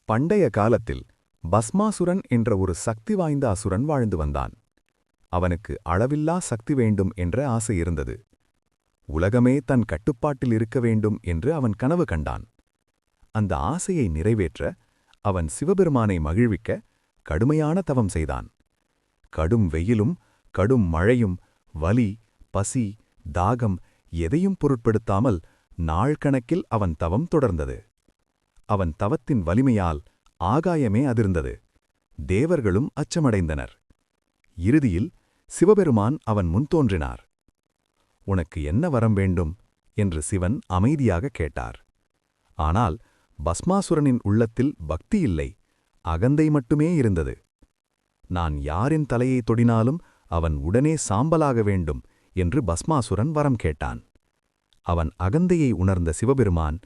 பண்டைய காலத்தில் பஸ்மாசுரன் என்ற ஒரு சக்தி வாய்ந்த அசுரன் வாழ்ந்து வந்தான். அவனுக்கு அளவில்லா சக்தி வேண்டும் என்ற ஆசை இருந்தது. உலகமே தன் கட்டுப்பாட்டில் இருக்க வேண்டும் என்று அவன் கனவு கண்டான். அந்த ஆசையை நிறைவேற்ற அவன் சிவபெருமானை மகிழ்விக்க கடுமையான தவம் செய்தான். கடும் வெயிலும் கடும் மழையும் வலி, பசி, தாகம் எதையும் பொருட்படுத்தாமல் நாள் கணக்கில் அவன் தவம் தொடர்ந்தது. அவன் தவத்தின் வலிமையால் ஆகாயமே அதிர்ந்தது. தேவர்களும் அச்சமடைந்தனர். இறுதியில் சிவபெருமான் அவன் முன் தோன்றினார். உனக்கு என்ன வரம் வேண்டும் என்று சிவன் அமைதியாக கேட்டார். ஆனால் பஸ்மாசுரனின் உள்ளத்தில் பக்தி இல்லை, அகந்தை மட்டுமே இருந்தது. நான் யாரின் தலையை தொடினாலும் அவன் உடனே சாம்பலாக வேண்டும் என்று பஸ்மாசுரன் வரம் கேட்டான். அவன் அகந்தையை உணர்ந்த சிவபெருமான்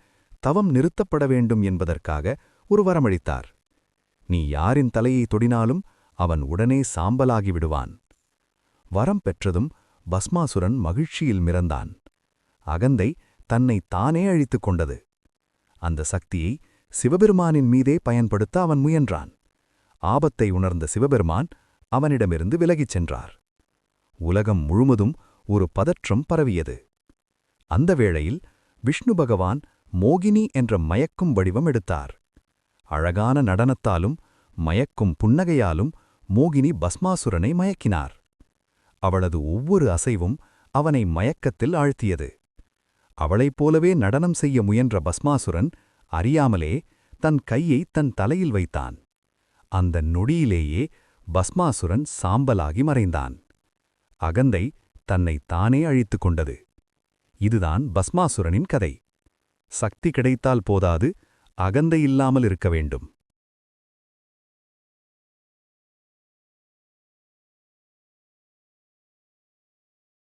தவம் நிறுத்தப்பட வேண்டும் என்பதற்காக ஒரு வரமளித்தார். நீ யாரின் தலையை தொடினாலும் அவன் உடனே சாம்பலாகி விடுவான். வரம் பெற்றதும் பஸ்மாசுரன் மகிழ்ச்சியில் மிரந்தான். அகந்தை தன்னை தானே அழித்துக் கொண்டது. அந்த சக்தியை சிவபெருமானின் மீதே பயன்படுத்த அவன் முயன்றான். ஆபத்தை உணர்ந்த சிவபெருமான் அவனிடமிருந்து விலகிச் சென்றார். உலகம் முழுவதும் ஒரு பதற்றம் பரவியது. அந்த வேளையில் விஷ்ணு பகவான் மோகினி என்ற மயக்கும் வடிவம் எடுத்தார். அழகான நடனத்தாலும் மயக்கும் புன்னகையாலும் மோகினி பஸ்மாசுரனை மயக்கினார். அவளது ஒவ்வொரு அசைவும் அவனை மயக்கத்தில் ஆழ்த்தியது. அவளைப் போலவே நடனம் செய்ய முயன்ற பஸ்மாசுரன் அறியாமலே தன் கையை தன் தலையில் வைத்தான். அந்த நொடியிலேயே பஸ்மாசுரன் சாம்பலாகி மறைந்தான். அகந்தை தன்னை தானே அழித்துக் கொண்டது. இதுதான் பஸ்மாசுரனின் கதை. சக்தி கிடைத்தால் போதாது, அகந்தை இல்லாமல் இருக்க வேண்டும்.